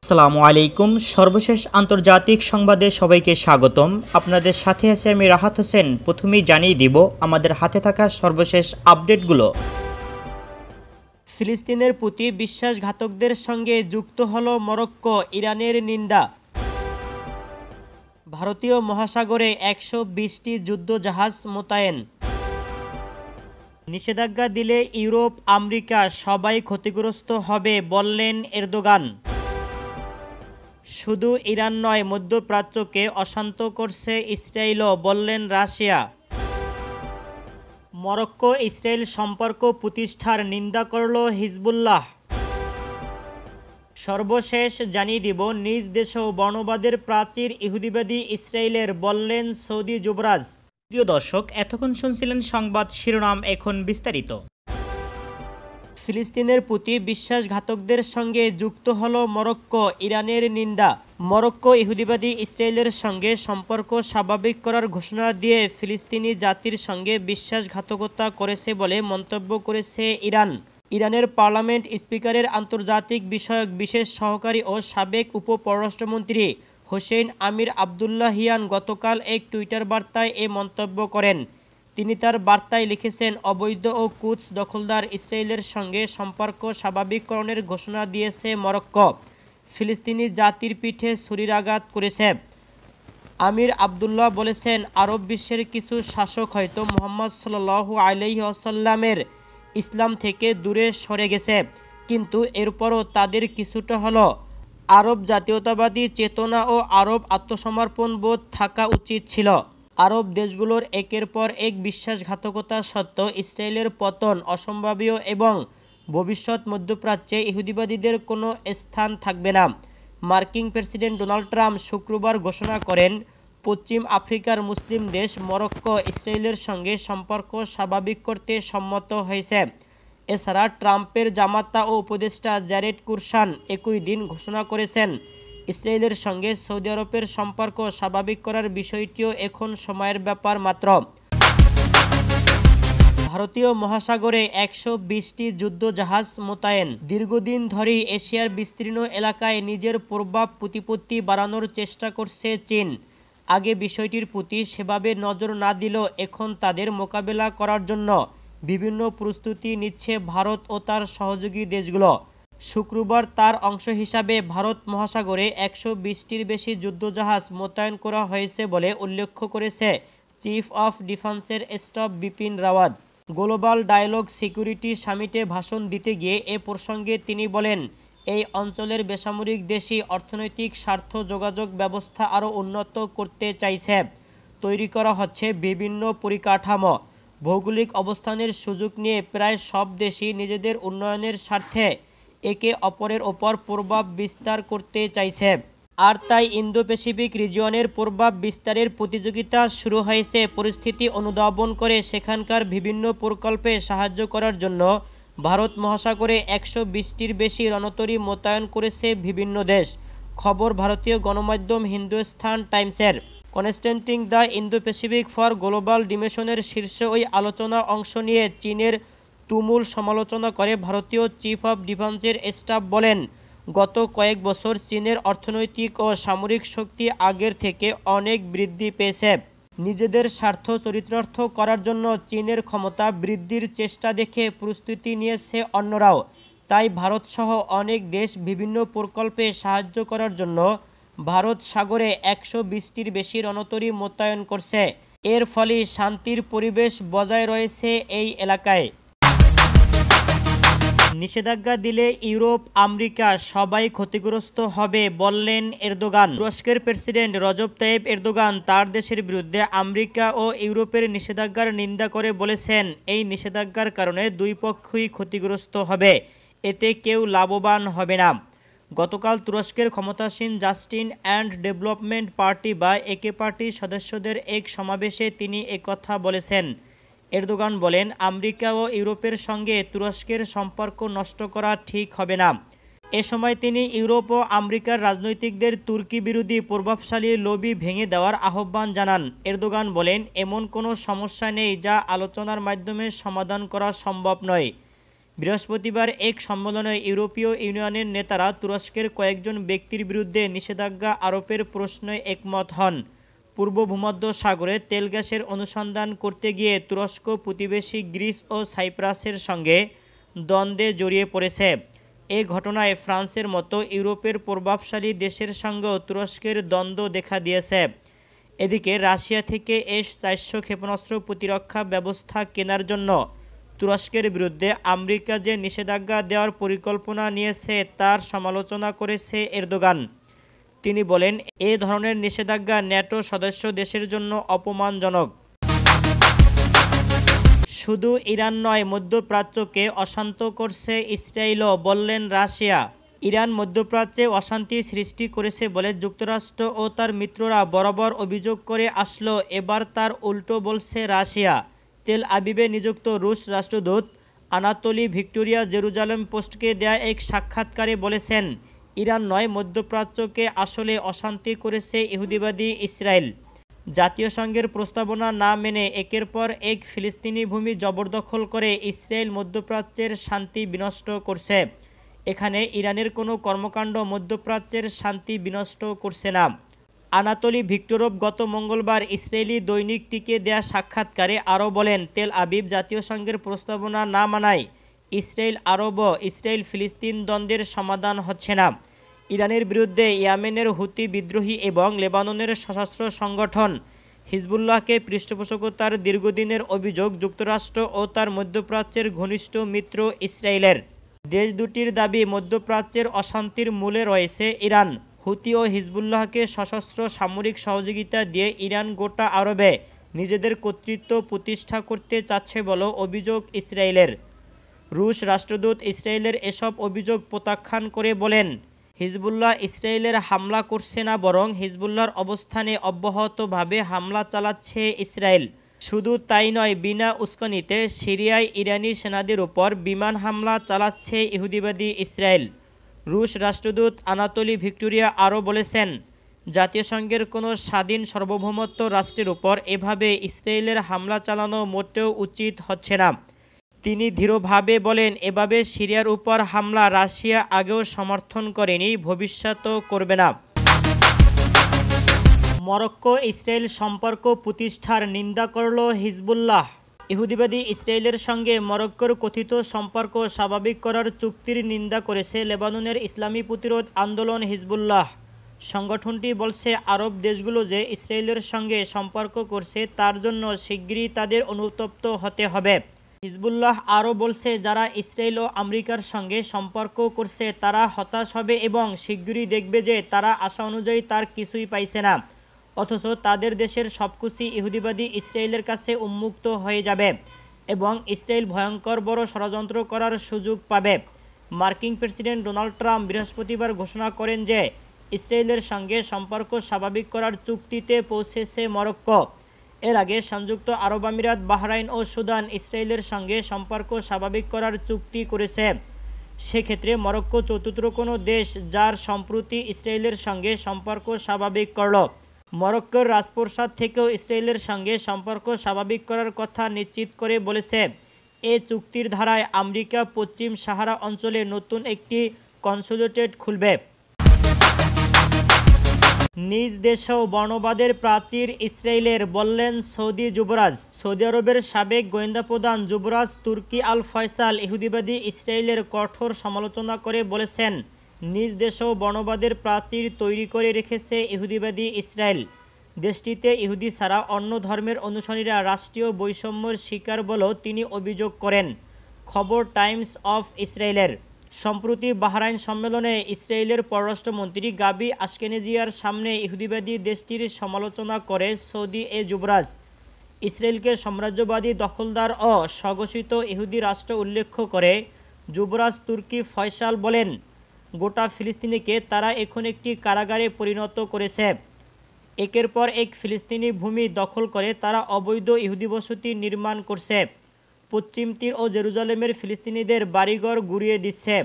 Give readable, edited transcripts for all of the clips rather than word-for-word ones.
আসসালামু আলাইকুম। সর্বশেষ আন্তর্জাতিক সংবাদে সবাইকে স্বাগতম। আপনাদের সাথে আছে আমি রাহাত হোসেন। প্রথমেই জানিয়ে দিব আমাদের হাতে থাকা সর্বশেষ আপডেটগুলো। ফিলিস্তিনের প্রতি বিশ্বাসঘাতকদের সঙ্গে যুক্ত হলো মরক্কো, ইরানের নিন্দা। ভারতীয় মহাসাগরে ১২০টি যুদ্ধজাহাজ মোতায়েন। নিষেধাজ্ঞা দিলে ইউরোপ, আমেরিকা সবাই ক্ষতিগ্রস্ত হবে বললেন এরদোগান। শুধু ইরান নয়, মধ্যপ্রাচ্যকে অশান্ত করছে ইসরায়েলও বললেন রাশিয়া। মরক্কো ইসরায়েল সম্পর্ক প্রতিষ্ঠার নিন্দা করল হিজবুল্লাহ। সর্বশেষ জানিয়ে দিব নিজ দেশেও বর্ণবাদের প্রাচীর ইহুদিবাদী ইসরায়েলের বললেন সৌদি যুবরাজ। প্রিয় দর্শক, এতক্ষণ শুনছিলেন সংবাদ শিরোনাম, এখন বিস্তারিত। ফিলিস্তিনের প্রতি বিশ্বাসঘাতকদের সঙ্গে যুক্ত হলো মরক্কো, ইরানের নিন্দা। মরক্কো ইহুদিবাদী ইসরায়েলের সঙ্গে সম্পর্ক স্বাভাবিক করার ঘোষণা দিয়ে ফিলিস্তিনি জাতির সঙ্গে বিশ্বাসঘাতকতা করেছে বলে মন্তব্য করেছে ইরান। ইরানের পার্লামেন্ট স্পিকারের আন্তর্জাতিক বিষয়ক বিশেষ সহকারী ও সাবেক উপপররাষ্ট্রমন্ত্রী হোসেইন আমির আবদুল্লাহিয়ান গতকাল এক টুইটার বার্তায় এ মন্তব্য করেন। তিনি তার বার্তায় লিখেছেন, অবৈধ ও কুদস দখলদার ইসরায়েলের সঙ্গে সম্পর্ক স্বাভাবিককরণের ঘোষণা দিয়েছে মরক্কো। ফিলিস্তিনি জাতির পিঠে ছুরির আঘাত করেছে। আমির আবদুল্লাহ বলেছেন, আরব বিশ্বের কিছু শাসক হয়তো মুহাম্মদ সাল্লাল্লাহু আলাইহি ওয়াসাল্লামের ইসলাম থেকে দূরে সরে গেছে, কিন্তু এরপরও তাদের কিছুটা হলো আরব জাতীয়তাবাদী চেতনা ও আরব আত্মসমর্পণ বোধ থাকা উচিত ছিল। আরব দেশগুলোর একের পর এক বিশ্বাসঘাতকতা সত্ত্বেও ইসরায়েলের পতন অসম্ভাব্য এবং ভবিষ্যৎ মধ্যপ্রাচ্যে ইহুদিবাদীদের কোনো স্থান থাকবে না। মার্কিন প্রেসিডেন্ট ডোনাল্ড ট্রাম্প শুক্রবার ঘোষণা করেন, পশ্চিম আফ্রিকার মুসলিম দেশ মরক্কো ইসরায়েলের সঙ্গে সম্পর্ক স্বাভাবিক করতে সম্মত হয়েছে। এছাড়া ট্রাম্পের জামাতা ও উপদেষ্টা জ্যারেড কুরশান একই দিন ঘোষণা করেছেন, ইসরায়েলের সঙ্গে সৌদি আরবের সম্পর্ক স্বাভাবিক করার বিষয়টিও এখন সময়ের ব্যাপার মাত্র। ভারতীয় মহাসাগরে ১২০টি যুদ্ধজাহাজ মোতায়েন। দীর্ঘদিন ধরেই এশিয়ার বিস্তীর্ণ এলাকায় নিজের প্রভাব প্রতিপত্তি বাড়ানোর চেষ্টা করছে চীন। আগে বিষয়টির প্রতি সেভাবে নজর না দিলেও এখন তাদের মোকাবেলা করার জন্য বিভিন্ন প্রস্তুতি নিচ্ছে ভারত ও তার সহযোগী দেশগুলো। শুক্রবার তার অংশ হিসাবে ভারত মহাসাগরে ১২০টির বেশি যুদ্ধজাহাজ মোতায়েন করা হয়েছে বলে উল্লেখ করেছে চিফ অফ ডিফেন্সের staff Bipin Rawat. Global dialogue security সামিটে ভাষণ দিতে গিয়ে এ প্রসঙ্গে তিনি বলেন, এই অঞ্চলের বেসামরিক দেশই অর্থনৈতিক স্বার্থ যোগাযোগ ব্যবস্থা আরও উন্নত করতে চাইছে। তৈরি করা হচ্ছে বিভিন্ন পরিকাঠামো। ভৌগোলিক অবস্থানের সুযোগ নিয়ে প্রায় সব দেশই নিজেদের উন্নয়নের স্বার্থে একে অপরের ওপর প্রভাব বিস্তার করতে চাইছে। আর তাই ইন্দো প্যাসিফিক রিজিয়নের প্রভাব বিস্তারের প্রতিযোগিতা শুরু হয়েছে। পরিস্থিতি অনুধাবন করে সেখানকার বিভিন্ন প্রকল্পে সাহায্য করার জন্য ভারত মহাসাগরে ১২০টির বেশি রণতরী মোতায়েন করেছে বিভিন্ন দেশ। খবর ভারতীয় গণমাধ্যম হিন্দুস্তান টাইমসের। কনস্ট্যান্টিং the Indo Pacific for global ডিমেশনের শীর্ষ ওই আলোচনা অংশ নিয়ে চীনের তুমুল সমালোচনা করে ভারতীয় চিফ অব ডিফেন্সের স্টাফ বলেন, গত কয়েক বছর চীনের অর্থনৈতিক ও সামরিক শক্তি আগের থেকে অনেক বৃদ্ধি পেয়েছে। নিজেদের স্বার্থ চরিতার্থ করার জন্য চীনের ক্ষমতা বৃদ্ধির চেষ্টা দেখে প্রস্তুতি নিয়েছে অন্যরাও। তাই ভারতসহ অনেক দেশ বিভিন্ন প্রকল্পে সাহায্য করার জন্য ভারত সাগরে ১২০টির বেশি রণতরী মোতায়েন করছে। এর ফলে শান্তির পরিবেশ বজায় রয়েছে এই এলাকায়। নিষেধাজ্ঞা দিলে ইউরোপ, আমেরিকা সবাই ক্ষতিগ্রস্ত হবে বললেন এরদোগান। তুরস্কের প্রেসিডেন্ট রজব তাইয়িপ এরদোগান তার দেশের বিরুদ্ধে আমেরিকা ও ইউরোপের নিষেধাজ্ঞার নিন্দা করে বলেছেন, এই নিষেধাজ্ঞার কারণে দুই পক্ষই ক্ষতিগ্রস্ত হবে, এতে কেউ লাভবান হবে না। গতকাল তুরস্কের ক্ষমতাসীন জাস্টিস অ্যান্ড ডেভেলপমেন্ট পার্টি বা একে পার্টির সদস্যদের এক সমাবেশে তিনি একথা বলেছেন। এরদোগান বলেন, আমেরিকা ও ইউরোপের সঙ্গে তুরস্কের সম্পর্ক নষ্ট করা ঠিক হবে না। এ সময় তিনি ইউরোপ ও আমেরিকার রাজনৈতিকদের তুর্কি বিরোধী প্রভাবশালী লবি ভেঙে দেওয়ার আহ্বান জানান। এরদোগান বলেন, এমন কোনো সমস্যা নেই যা আলোচনার মাধ্যমে সমাধান করা সম্ভব নয়। বৃহস্পতিবার এক সম্মেলনে ইউরোপীয় ইউনিয়নের নেতারা তুরস্কের কয়েকজন ব্যক্তির বিরুদ্ধে নিষেধাজ্ঞা আরোপের প্রশ্নে একমত হন। পূর্ব ভূমধ্য সাগরে তেল গ্যাসের অনুসন্ধান করতে গিয়ে তুরস্ক প্রতিবেশী গ্রিস ও সাইপ্রাসের সঙ্গে দ্বন্দ্বে জড়িয়ে পড়েছে। এ ঘটনায় ফ্রান্সের মতো ইউরোপের প্রভাবশালী দেশের সঙ্গেও তুরস্কের দ্বন্দ্ব দেখা দিয়েছে। এদিকে রাশিয়া থেকে S-400 ক্ষেপণাস্ত্র প্রতিরক্ষা ব্যবস্থা কেনার জন্য তুরস্কের বিরুদ্ধে আমেরিকা যে নিষেধাজ্ঞা দেওয়ার পরিকল্পনা নিয়েছে তার সমালোচনা করেছে এরদোগান। তিনি বলেন, এ ধরনের নিষেধাজ্ঞা ন্যাটো সদস্য দেশের জন্য অপমানজনক। শুধু ইরান নয়, মধ্যপ্রাচ্যকে অশান্ত করছে ইসরায়েলও, বললেন রাশিয়া। ইরান মধ্যপ্রাচ্যে অশান্তি সৃষ্টি করেছে বলে যুক্তরাষ্ট্র ও তার মিত্ররা বরাবর অভিযোগ করে আসলো, এবার তার উল্টো বলছে রাশিয়া। তেল আবিবে নিযুক্ত রুশ রাষ্ট্রদূত আনাতোলি ভিক্টোরিয়া জেরুজালেম পোস্টকে দেয়া এক সাক্ষাৎকারে বলেছেন, ইরান নয়, মধ্যপ্রাচ্যকে আসলে অশান্তি করেছে ইহুদিবাদী ইসরায়েল। জাতিসংঘের প্রস্তাবনা না মেনে একের পর এক ফিলিস্তিনি ভূমি জবরদখল করে ইসরায়েল মধ্যপ্রাচ্যের শান্তি বিনষ্ট করছে। এখানে ইরানের কোনো কর্মকাণ্ড মধ্যপ্রাচ্যের শান্তি বিনষ্ট করছে না। আনাতোলি ভিক্টোরভ গত মঙ্গলবার ইসরায়েলি দৈনিকটিকে দেয়া সাক্ষাৎকারে আরও বলেন, তেল আবিব জাতিসংঘের প্রস্তাবনা না মানায় ইসরায়েল আরব ইসরায়েল ফিলিস্তিন দ্বন্দ্বের সমাধান হচ্ছে না। ইরানের বিরুদ্ধে ইয়েমেনের হুতি বিদ্রোহী এবং লেবাননের সশস্ত্র সংগঠন হিজবুল্লাহকে পৃষ্ঠপোষকতার দীর্ঘদিনের অভিযোগ যুক্তরাষ্ট্র ও তার মধ্যপ্রাচ্যের ঘনিষ্ঠ মিত্র ইসরায়েলের। দেশ দুটির দাবি, মধ্যপ্রাচ্যের অশান্তির মূলে রয়েছে ইরান। হুতি ও হিজবুল্লাহকে সশস্ত্র সামরিক সহযোগিতা দিয়ে ইরান গোটা আরবে নিজেদের কর্তৃত্ব প্রতিষ্ঠা করতে চাচ্ছে বলে অভিযোগ ইসরায়েলের। রুশ রাষ্ট্রদূত ইসরায়েলের এসব অভিযোগ প্রত্যাখ্যান করে বলেন, হিজবুল্লাহ ইসরায়েলের হামলা করছে না, বরং হিজবুল্লাহর অবস্থানে অব্যাহতভাবে হামলা চালাচ্ছে ইসরায়েল। শুধু তাই নয়, বিনা উস্কানিতে সিরিয়ায় ইরানি সেনাদের উপর বিমান হামলা চালাচ্ছে ইহুদিবাদী ইসরায়েল। রুশ রাষ্ট্রদূত আনাতোলি ভিক্টোরিয়া আরও বলেছেন, জাতিসংঘের কোনো স্বাধীন সার্বভৌমত্ব রাষ্ট্রের উপর এভাবে ইসরায়েলের হামলা চালানো মোটেও উচিত হচ্ছে না। তিনি দৃঢ়ভাবে বলেন, এভাবে সিরিয়ার উপর হামলা রাশিয়া আগেও সমর্থন করেনি, ভবিষ্যতেও করবে না। মরক্কো ইসরায়েল সম্পর্ক প্রতিষ্ঠার নিন্দা করল হিজবুল্লাহ। ইহুদিবাদী ইসরায়েলের সঙ্গে মরক্কোর কথিত সম্পর্ক স্বাভাবিক করার চুক্তির নিন্দা করেছে লেবাননের ইসলামী প্রতিরোধ আন্দোলন হিজবুল্লাহ। সংগঠনটি বলছে, আরব দেশগুলো যে ইসরায়েলের সঙ্গে সম্পর্ক করছে তার জন্য শিগগিরই তাদের অনুতপ্ত হতে হবে। হিজবুল্লাহ আরও বলছে, যারা ইসরায়েল ও আমেরিকার সঙ্গে সম্পর্ক করছে তারা হতাশ হবে এবং শিগগিরই দেখবে যে তারা আশা অনুযায়ী তার কিছুই পাইছে না, অথচ তাদের দেশের সবকিছুই ইহুদিবাদী ইসরায়েলের কাছে উন্মুক্ত হয়ে যাবে এবং ইসরায়েল ভয়ঙ্কর বড় ষড়যন্ত্র করার সুযোগ পাবে। মার্কিন প্রেসিডেন্ট ডোনাল্ড ট্রাম্প বৃহস্পতিবার ঘোষণা করেন যে ইসরায়েলের সঙ্গে সম্পর্ক স্বাভাবিক করার চুক্তিতে পৌঁছেছে মরক্কো। এর আগে সংযুক্ত আরব আমিরাত, বাহরাইন ও সুদান ইসরায়েলের সঙ্গে সম্পর্ক স্বাভাবিক করার চুক্তি করেছে। সেক্ষেত্রে মরক্কো চতুর্থ কোনো দেশ যার সম্প্রতি ইসরায়েলের সঙ্গে সম্পর্ক স্বাভাবিক করল। মরক্কোর রাজপ্রাসাদ থেকেও ইসরায়েলের সঙ্গে সম্পর্ক স্বাভাবিক করার কথা নিশ্চিত করে বলেছে, এ চুক্তির ধারায় আমেরিকা পশ্চিম সাহারা অঞ্চলে নতুন একটি কনস্যুলেট খুলবে। নিজ দেশেও বর্ণবাদের প্রাচীর ইসরায়েলের, বললেন সৌদি যুবরাজ। সৌদি আরবের সাবেক গোয়েন্দা প্রধান যুবরাজ তুর্কি আল ফয়সাল ইহুদিবাদী ইসরায়েলের কঠোর সমালোচনা করে বলেছেন, নিজ দেশেও বর্ণবাদের প্রাচীর তৈরি করে রেখেছে ইহুদিবাদী ইসরায়েল। দেশটিতে ইহুদি ছাড়া অন্য ধর্মের অনুসারীরা রাষ্ট্রীয় বৈষম্যের শিকার বলেও তিনি অভিযোগ করেন। খবর টাইমস অফ ইসরায়েলের। সম্প্রতি বাহরাইন সম্মেলনে ইসরায়েলের পররাষ্ট্রমন্ত্রী গাবি আশকেনেজিয়ার সামনে ইহুদিবাদী দেশটির সমালোচনা করে সৌদি এ যুবরাজ। ইসরায়েলকে সাম্রাজ্যবাদী, দখলদার ও স্বঘোষিত ইহুদি রাষ্ট্র উল্লেখ করে যুবরাজ তুর্কি ফয়সাল বলেন, গোটা ফিলিস্তিনিকে তারা এখন একটি কারাগারে পরিণত করেছে। একের পর এক ফিলিস্তিনি ভূমি দখল করে তারা অবৈধ ইহুদি বসতি নির্মাণ করছে। পশ্চিম তীর ও জেরুজালেমের ফিলিস্তিনিদের বাড়িঘর গুঁড়িয়ে দিচ্ছে।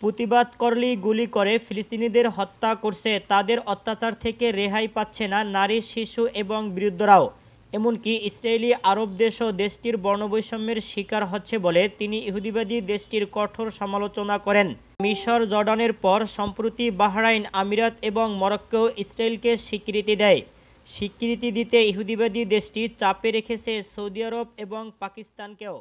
প্রতিবাদ করলেই গুলি করে ফিলিস্তিনিদের হত্যা করছে। তাদের অত্যাচার থেকে রেহাই পাচ্ছে না নারী, শিশু এবং বৃদ্ধরাও। এমনকি ইসরায়েলি আরব দেশও দেশটির বর্ণবৈষম্যের শিকার হচ্ছে বলে তিনি ইহুদিবাদী দেশটির কঠোর সমালোচনা করেন। মিশর, জর্ডানের পর সম্প্রতি বাহরাইন, আমিরাত এবং মরক্কো ইসরায়েলকে স্বীকৃতি দেয়। স্বীকৃতি দিতে ইহুদিবাদী দেশটি চাপে রেখেছে সৌদি আরব এবং পাকিস্তানকেও।